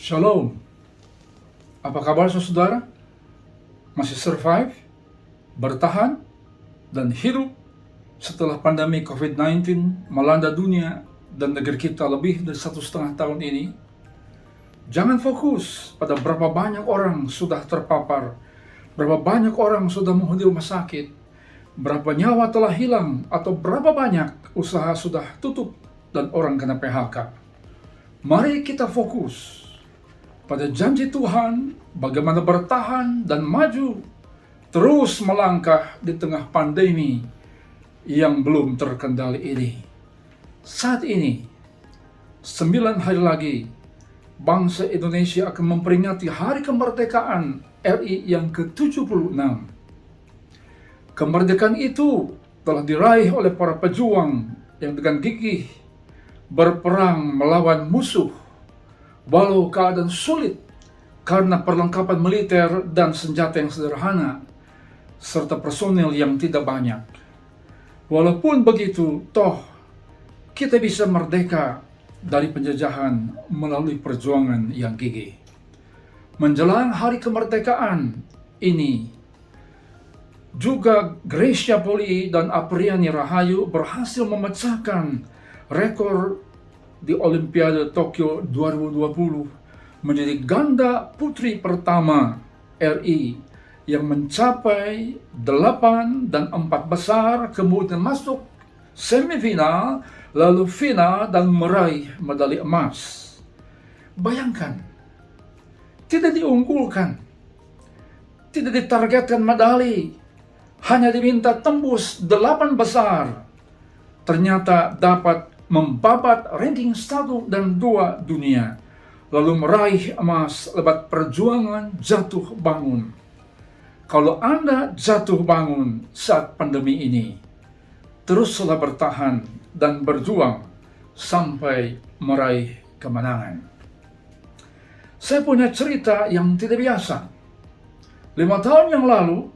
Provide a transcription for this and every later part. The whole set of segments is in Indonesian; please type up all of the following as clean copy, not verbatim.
Shalom, apa kabar saudara? Masih survive, bertahan, dan hidup setelah pandemi COVID-19 melanda dunia dan negeri kita lebih dari 1,5 tahun ini? Jangan fokus pada berapa banyak orang sudah terpapar, berapa banyak orang sudah menghuni rumah sakit, berapa nyawa telah hilang, atau berapa banyak usaha sudah tutup dan orang kena PHK. Mari kita fokus pada janji Tuhan, bagaimana bertahan dan maju, terus melangkah di tengah pandemi yang belum terkendali ini. Saat ini, 9 hari lagi, bangsa Indonesia akan memperingati Hari Kemerdekaan RI yang ke-76. Kemerdekaan itu telah diraih oleh para pejuang yang dengan gigih berperang melawan musuh, walau keadaan sulit karena perlengkapan militer dan senjata yang sederhana, serta personel yang tidak banyak. Walaupun begitu, toh kita bisa merdeka dari penjajahan melalui perjuangan yang gigih. Menjelang hari kemerdekaan ini, juga Gracia Poli dan Apriani Rahayu berhasil memecahkan rekor di Olimpiade Tokyo 2020 menjadi ganda putri pertama RI yang mencapai 8 dan 4 besar, kemudian masuk semifinal, lalu final dan meraih medali emas. Bayangkan, tidak diunggulkan, tidak ditargetkan medali, hanya diminta tembus 8 besar. Ternyata dapat membabat ranking 1 dan 2 dunia, lalu meraih emas lewat perjuangan jatuh bangun. Kalau Anda jatuh bangun saat pandemi ini, teruslah bertahan dan berjuang sampai meraih kemenangan. Saya punya cerita yang tidak biasa. 5 tahun yang lalu,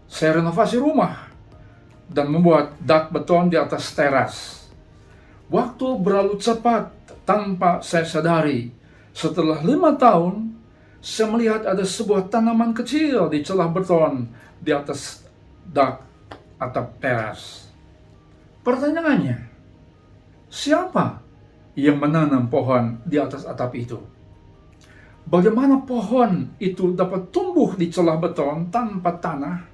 saya renovasi rumah dan membuat dak beton di atas teras. Waktu berlalu cepat tanpa saya sadari. Setelah 5 tahun, saya melihat ada sebuah tanaman kecil di celah beton di atas dak atap teras. Pertanyaannya, siapa yang menanam pohon di atas atap itu? Bagaimana pohon itu dapat tumbuh di celah beton tanpa tanah,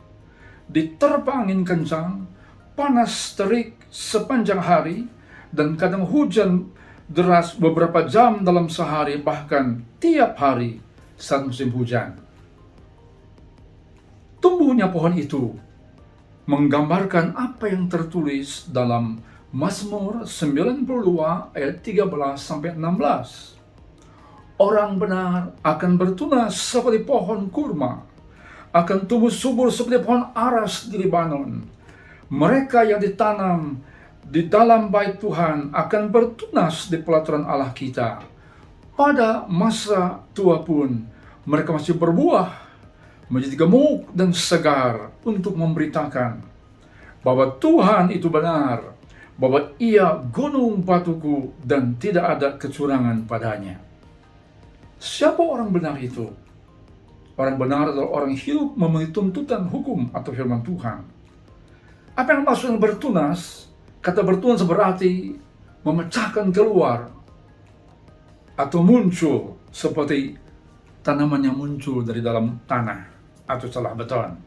diterpa angin kencang, panas terik sepanjang hari, dan kadang hujan deras beberapa jam dalam sehari, bahkan tiap hari saat musim hujan. Tumbuhnya pohon itu menggambarkan apa yang tertulis dalam Mazmur 92 ayat 13-16. Orang benar akan bertunas seperti pohon kurma, akan tumbuh subur seperti pohon aras di Libanon. Mereka yang ditanam di dalam bait Tuhan akan bertunas di pelataran Allah kita. Pada masa tua pun mereka masih berbuah, menjadi gemuk dan segar untuk memberitakan bahwa Tuhan itu benar, bahwa Ia gunung batuku dan tidak ada kecurangan padanya. Siapa orang benar itu? Orang benar adalah orang hidup memenuhi tuntutan hukum atau firman Tuhan. Apa yang maksudnya bertunas? Kata bertunas berarti memecahkan keluar atau muncul seperti tanaman yang muncul dari dalam tanah atau celah beton.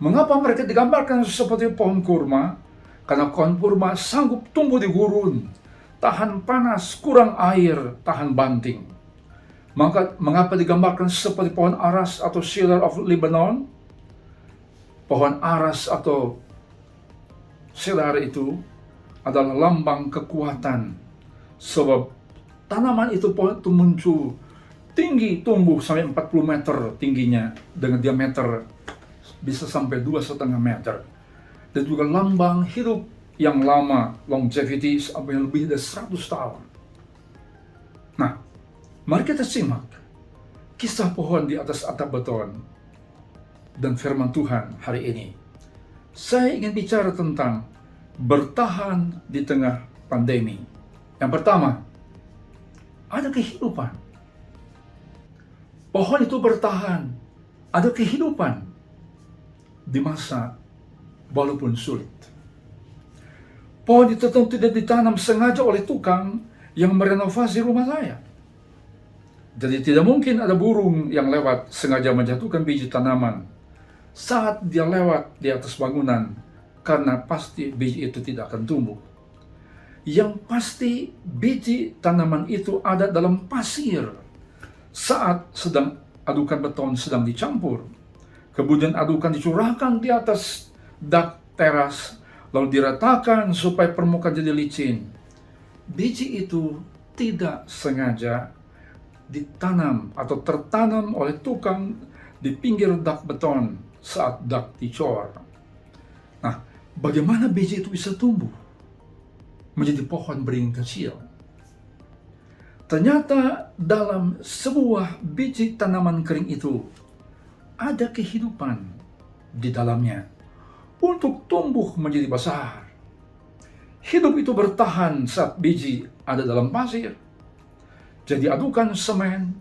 Mengapa mereka digambarkan seperti pohon kurma? Karena pohon kurma sanggup tumbuh di gurun, tahan panas, kurang air, tahan banting. Mengapa digambarkan seperti pohon aras atau cedar of Lebanon? Pohon aras atau cedar itu adalah lambang kekuatan, sebab tanaman itu pohon itu muncul tinggi, tumbuh sampai 40 meter tingginya dengan diameter bisa sampai 2,5 meter, dan juga lambang hidup yang lama, longevity sampai lebih dari 100 tahun. Nah, mari kita simak kisah pohon di atas atap beton dan firman Tuhan hari ini. Saya ingin bicara tentang bertahan di tengah pandemi. Yang pertama, ada kehidupan. Pohon itu bertahan, ada kehidupan di masa walaupun sulit. Pohon itu tentu tidak ditanam sengaja oleh tukang yang merenovasi rumah saya. Jadi tidak mungkin ada burung yang lewat sengaja menjatuhkan biji tanaman saat dia lewat di atas bangunan, karena pasti biji itu tidak akan tumbuh. Yang pasti biji tanaman itu ada dalam pasir saat sedang adukan beton sedang dicampur. Kemudian adukan dicurahkan di atas dak teras, lalu diratakan supaya permukaan jadi licin. Biji itu tidak sengaja ditanam atau tertanam oleh tukang di pinggir dak beton saat dak dicor. Nah, bagaimana biji itu bisa tumbuh menjadi pohon beringin kecil? Ternyata dalam sebuah biji tanaman kering itu ada kehidupan di dalamnya untuk tumbuh menjadi besar. Hidup itu bertahan saat biji ada dalam pasir. Jadi adukan semen,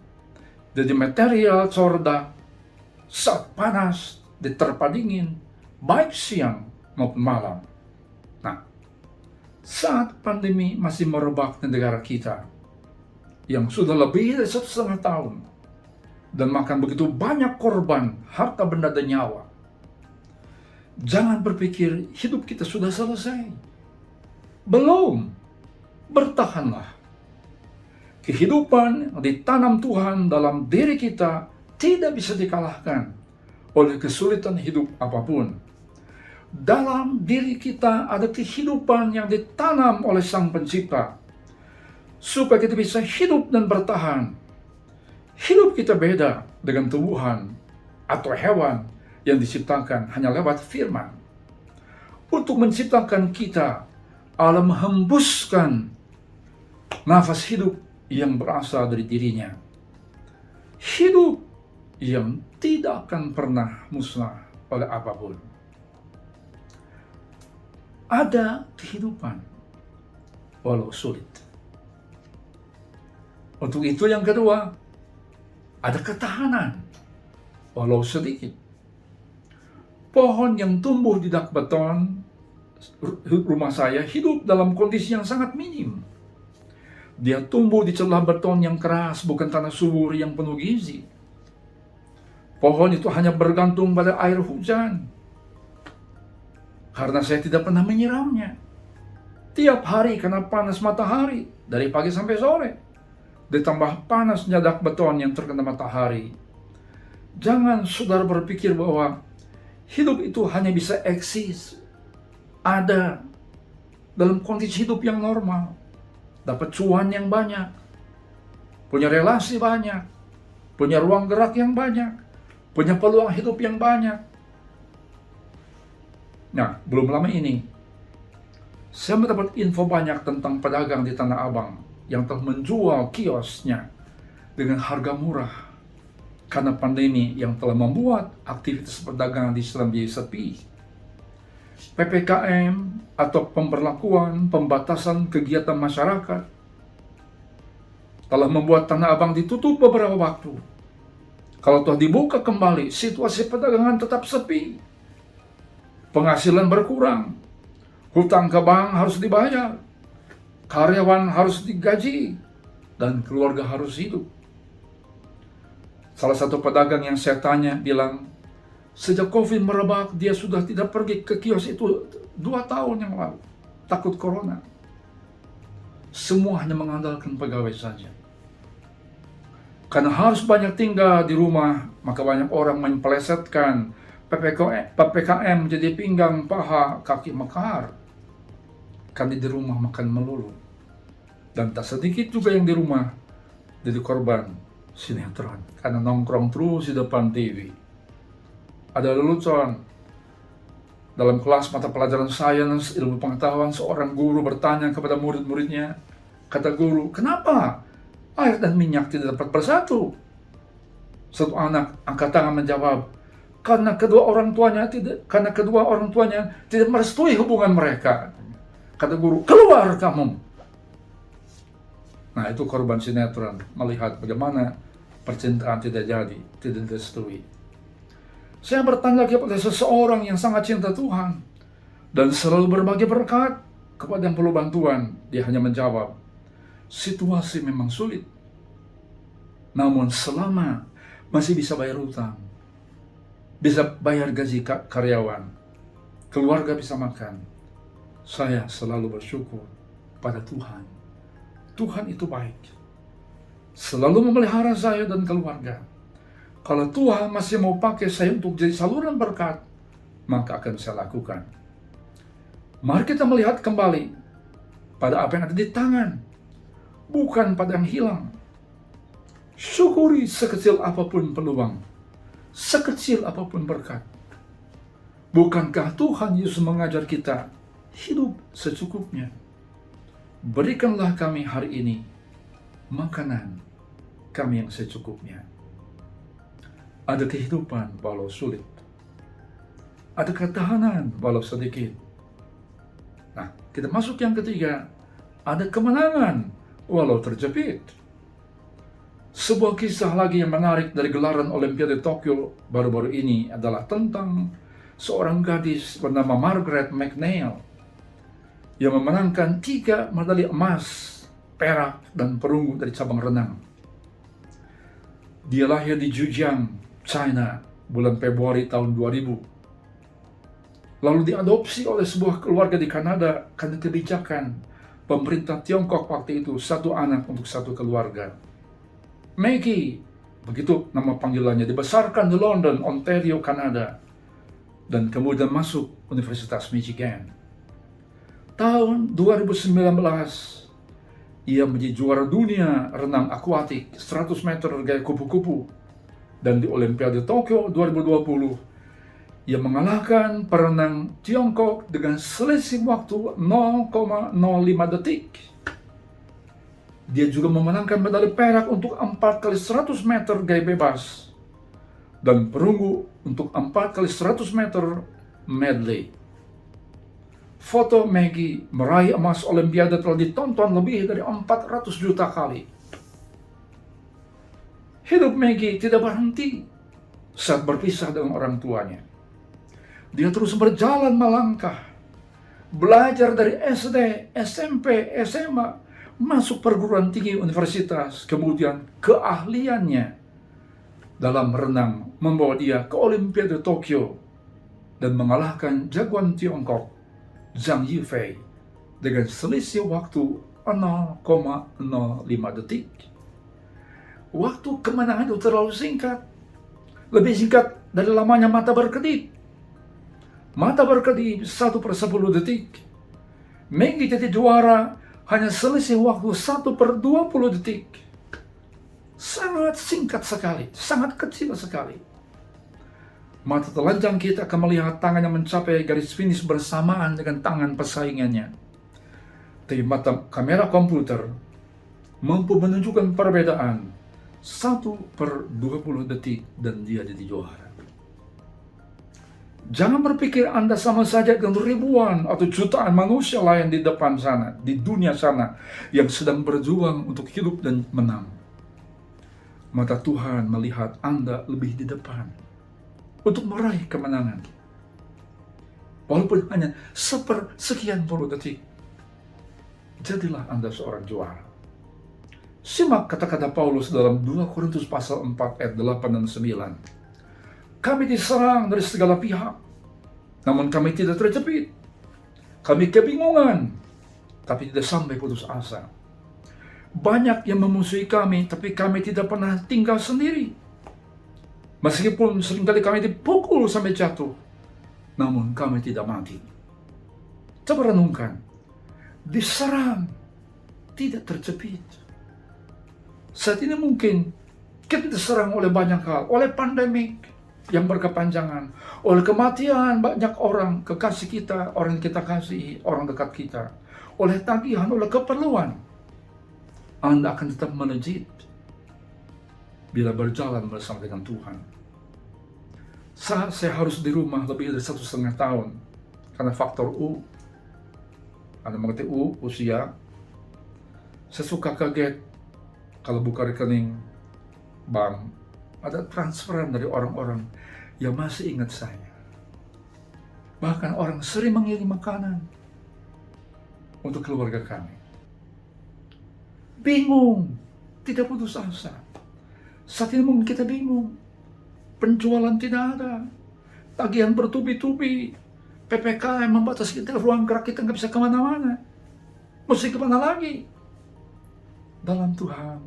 jadi material corda saat panas diterpa dingin, baik siang maupun malam. Nah, saat pandemi masih merebak di negara kita, yang sudah lebih dari 1,5 tahun, dan makan begitu banyak korban, harta benda dan nyawa, jangan berpikir hidup kita sudah selesai. Belum. Bertahanlah. Kehidupan ditanam Tuhan dalam diri kita tidak bisa dikalahkan oleh kesulitan hidup apapun. Dalam diri kita ada kehidupan yang ditanam oleh Sang Pencipta, supaya kita bisa hidup dan bertahan. Hidup kita beda dengan tumbuhan atau hewan yang diciptakan hanya lewat firman. Untuk menciptakan kita, Allah menghembuskan nafas hidup yang berasal dari dirinya. Hidup yang tidak akan pernah musnah oleh apapun. Ada kehidupan walau sulit. Untuk itu yang kedua, ada ketahanan walau sedikit. Pohon yang tumbuh di dak beton rumah saya hidup dalam kondisi yang sangat minim. Dia tumbuh di celah beton yang keras, bukan tanah subur yang penuh gizi. Pohon itu hanya bergantung pada air hujan, karena saya tidak pernah menyiramnya. Tiap hari kena panas matahari dari pagi sampai sore, ditambah panasnya dak beton yang terkena matahari. Jangan saudara berpikir bahwa hidup itu hanya bisa eksis, ada dalam kondisi hidup yang normal, dapat cuan yang banyak, punya relasi banyak, punya ruang gerak yang banyak, punya peluang hidup yang banyak. Nah, belum lama ini saya mendapat info banyak tentang pedagang di Tanah Abang yang telah menjual kiosnya dengan harga murah karena pandemi yang telah membuat aktivitas perdagangan di Serambi sepi. PPKM atau pemberlakuan pembatasan kegiatan masyarakat telah membuat Tanah Abang ditutup beberapa waktu. Kalau telah dibuka kembali, situasi perdagangan tetap sepi. Penghasilan berkurang, hutang ke bank harus dibayar, karyawan harus digaji, dan keluarga harus hidup. Salah satu pedagang yang saya tanya bilang, sejak COVID merebak, dia sudah tidak pergi ke kios itu 2 tahun yang lalu, takut corona. Semua hanya mengandalkan pegawai saja. Karena harus banyak tinggal di rumah, maka banyak orang mempelesetkan PPKM menjadi pinggang, paha, kaki mekar. Karena di rumah makan melulu. Dan tak sedikit juga yang di rumah jadi korban sinetron, karena nongkrong terus di depan TV. Ada lelucon dalam kelas mata pelajaran sains ilmu pengetahuan, seorang guru bertanya kepada murid-muridnya. Kata guru, kenapa air dan minyak tidak dapat bersatu? Satu anak angkat tangan menjawab, karena kedua orang tuanya tidak merestui hubungan mereka. Kata guru, keluar kamu. Nah, itu korban sinetron, melihat bagaimana percintaan tidak jadi, tidak direstui. Saya bertanya kepada seseorang yang sangat cinta Tuhan dan selalu berbagi berkat kepada yang perlu bantuan. Dia hanya menjawab, situasi memang sulit, namun selama masih bisa bayar utang, bisa bayar gaji karyawan, keluarga bisa makan, saya selalu bersyukur pada Tuhan. Tuhan itu baik, selalu memelihara saya dan keluarga. Kalau Tuhan masih mau pakai saya untuk jadi saluran berkat, maka akan saya lakukan. Mari kita melihat kembali pada apa yang ada di tangan, bukan pada yang hilang. Syukuri sekecil apapun peluang, sekecil apapun berkat. Bukankah Tuhan Yesus mengajar kita hidup secukupnya? Berikanlah kami hari ini makanan kami yang secukupnya. Ada kehidupan walau sulit, ada ketahanan walau sedikit. Nah, kita masuk yang ketiga, ada kemenangan walau terjepit. Sebuah kisah lagi yang menarik dari gelaran Olimpiade Tokyo baru-baru ini adalah tentang seorang gadis bernama Margaret McNeil yang memenangkan 3 medali emas, perak, dan perunggu dari cabang renang. Dia lahir di Zhejiang, China, bulan Februari tahun 2000. Lalu diadopsi oleh sebuah keluarga di Kanada karena kebijakan pemerintah Tiongkok waktu itu, 1 anak untuk 1 keluarga. Maggie, begitu nama panggilannya, dibesarkan di London, Ontario, Kanada, dan kemudian masuk Universitas Michigan. Tahun 2019, ia menjadi juara dunia renang akuatik 100 meter gaya kupu-kupu. Dan di Olimpiade Tokyo 2020, ia mengalahkan perenang Tiongkok dengan selisih waktu 0,05 detik. Dia juga memenangkan medali perak untuk 4 kali 100 meter gaya bebas dan perunggu untuk 4 kali 100 meter medley. Foto Maggie meraih emas Olimpiade telah ditonton lebih dari 400 juta kali. Hidup Maggie tidak berhenti saat berpisah dengan orang tuanya. Dia terus berjalan melangkah, belajar dari SD, SMP, SMA, masuk perguruan tinggi universitas, kemudian keahliannya dalam renang membawa dia ke Olimpiade Tokyo dan mengalahkan jagoan Tiongkok, Zhang Yifei, dengan selisih waktu 0,05 detik. Waktu kemenangan itu terlalu singkat, lebih singkat dari lamanya mata berkedip. Mata berkedip 1/10 detik. Maggie jadi juara hanya selisih waktu 1/20 detik. Sangat singkat sekali, sangat kecil sekali. Mata telanjang kita akan melihat tangannya mencapai garis finish bersamaan dengan tangan pesaingannya. Tapi mata kamera komputer mampu menunjukkan perbedaan 1/20 detik dan dia jadi juara. Jangan berpikir Anda sama saja dengan ribuan atau jutaan manusia lain di depan sana, di dunia sana, yang sedang berjuang untuk hidup dan menang. Mata Tuhan melihat Anda lebih di depan untuk meraih kemenangan. Walaupun hanya sepersekian puluh detik, jadilah Anda seorang juara. Simak kata-kata Paulus dalam 2 Korintus pasal 4 ayat 8 dan 9. Kami diserang dari segala pihak, namun kami tidak terjepit. Kami kebingungan, tapi tidak sampai putus asa. Banyak yang memusuhi kami, tapi kami tidak pernah tinggal sendiri. Meskipun seringkali kami dipukul sampai jatuh, namun kami tidak mati. Coba renungkan, diserang, tidak terjepit. Saat ini mungkin kita diserang oleh banyak hal, oleh pandemik yang berkepanjangan, oleh kematian banyak orang, kekasih kita, orang yang kita kasihi, orang dekat kita, oleh tagihan, oleh keperluan. Anda akan tetap melejit bila berjalan bersama dengan Tuhan. Saat saya harus di rumah lebih dari 1,5 tahun karena faktor U. Anda mengerti U, usia. Saya suka kaget kalau buka rekening Bang, ada transferan dari orang-orang yang masih ingat saya. Bahkan orang sering mengirim makanan untuk keluarga kami. Bingung, tidak putus asa. Saat ini mungkin kita bingung. Penjualan tidak ada. Tagihan bertubi-tubi. PPKM membatasi kita, ruang gerak kita nggak bisa kemana-mana. Mesti kemana lagi? Dalam Tuhan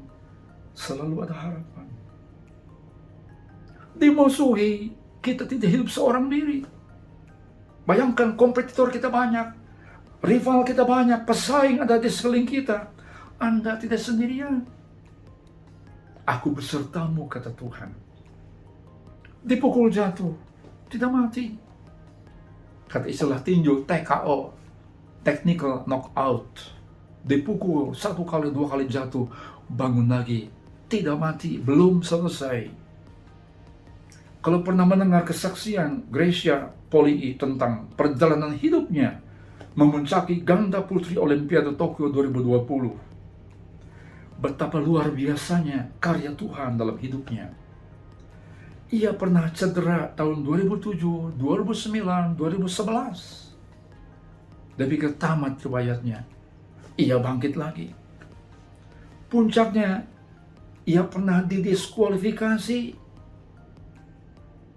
selalu ada harapan. Dimusuhi, kita tidak hidup seorang diri. Bayangkan kompetitor kita banyak, rival kita banyak, pesaing ada di sekeliling kita. Anda tidak sendirian. Aku besertamu, kata Tuhan. Dipukul jatuh, tidak mati. Kata istilah tinju TKO, technical knockout. Dipukul 1 kali 2 kali jatuh, bangun lagi, tidak mati, belum selesai. Kalau pernah mendengar kesaksian Gracia Polii tentang perjalanan hidupnya memuncaki ganda putri Olimpiade Tokyo 2020, betapa luar biasanya karya Tuhan dalam hidupnya. Ia pernah cedera tahun 2007, 2009, 2011. Tapi tamat riwayatnya, ia bangkit lagi. Puncaknya, ia pernah didiskualifikasi,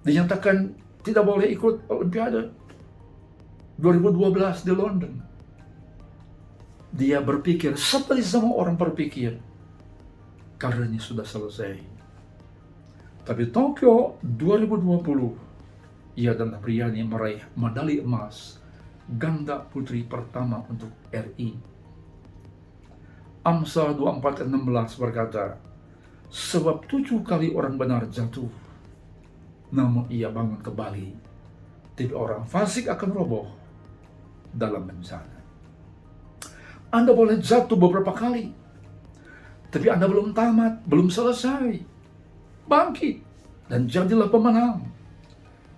dinyatakan tidak boleh ikut Olimpiade 2012 di London. Dia berpikir seperti semua orang berpikir, karirnya sudah selesai. Tapi Tokyo 2020, ia dan Apriani meraih medali emas ganda putri pertama untuk RI. Amsal 24:16 berkata, sebab 7 kali orang benar jatuh, namun ia bangun kembali. Tapi orang fasik akan roboh dalam bencana. Anda boleh jatuh beberapa kali, tapi Anda belum tamat, belum selesai. Bangkit dan jadilah pemenang.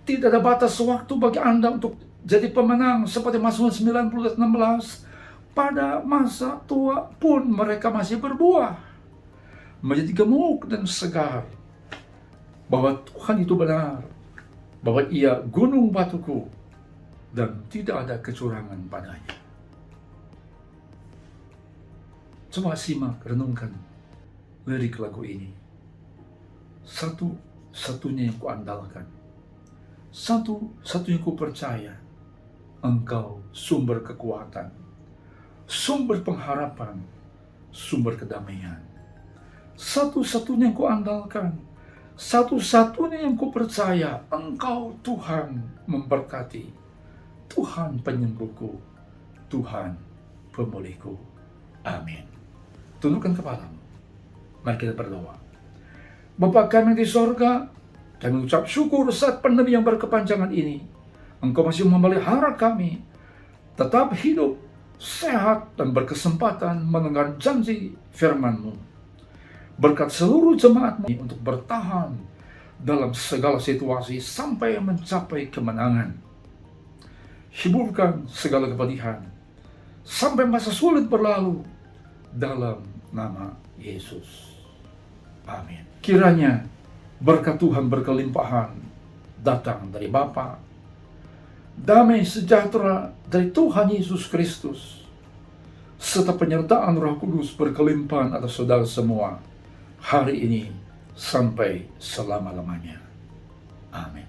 Tidak ada batas waktu bagi Anda untuk jadi pemenang, seperti Mazmur 90:16. Pada masa tua pun mereka masih berbuah, menjadi gemuk dan segar. Bahwa Tuhan itu benar, bahwa ia gunung batuku, dan tidak ada kecurangan padanya. Coba simak, renungkan lirik lagu ini. Satu-satunya yang kuandalkan, satu-satunya ku percaya, Engkau sumber kekuatan, sumber pengharapan, sumber kedamaian. Satu-satunya yang kuandalkan, satu-satunya yang ku percaya, Engkau Tuhan memberkati, Tuhan penyembuhku, Tuhan pemulihku. Amin. Tundukkan kepalamu. Mari kita berdoa. Bapa kami di sorga, kami ucap syukur saat pandemi yang berkepanjangan ini. Engkau masih memelihara kami, tetap hidup, sehat, dan berkesempatan mendengar janji firman-Mu. Berkat seluruh jemaat-Mu untuk bertahan dalam segala situasi sampai mencapai kemenangan. Hiburkan segala kepedihan sampai masa sulit berlalu dalam nama Yesus. Amin. Kiranya berkat Tuhan berkelimpahan datang dari Bapa, damai sejahtera dari Tuhan Yesus Kristus, serta penyertaan Roh Kudus berkelimpahan atas saudara semua hari ini sampai selama-lamanya. Amin.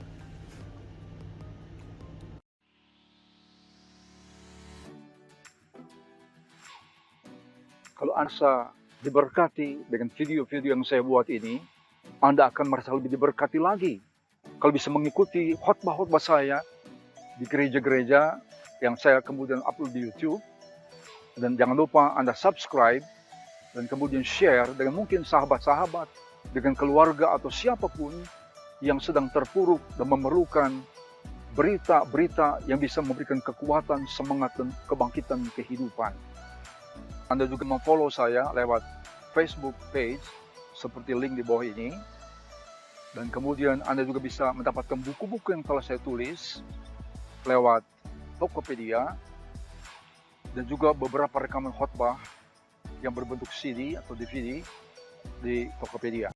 Kalau Anda diberkati dengan video-video yang saya buat ini, Anda akan merasa lebih diberkati lagi. Kalau bisa mengikuti khotbah-khotbah saya di gereja-gereja yang saya kemudian upload di YouTube. Dan jangan lupa Anda subscribe dan kemudian share dengan mungkin sahabat-sahabat, dengan keluarga atau siapapun yang sedang terpuruk dan memerlukan berita-berita yang bisa memberikan kekuatan, semangat, dan kebangkitan kehidupan. Anda juga memfollow saya lewat Facebook page seperti link di bawah ini. Dan kemudian Anda juga bisa mendapatkan buku-buku yang telah saya tulis lewat Tokopedia. Dan juga beberapa rekaman khotbah yang berbentuk CD atau DVD di Tokopedia.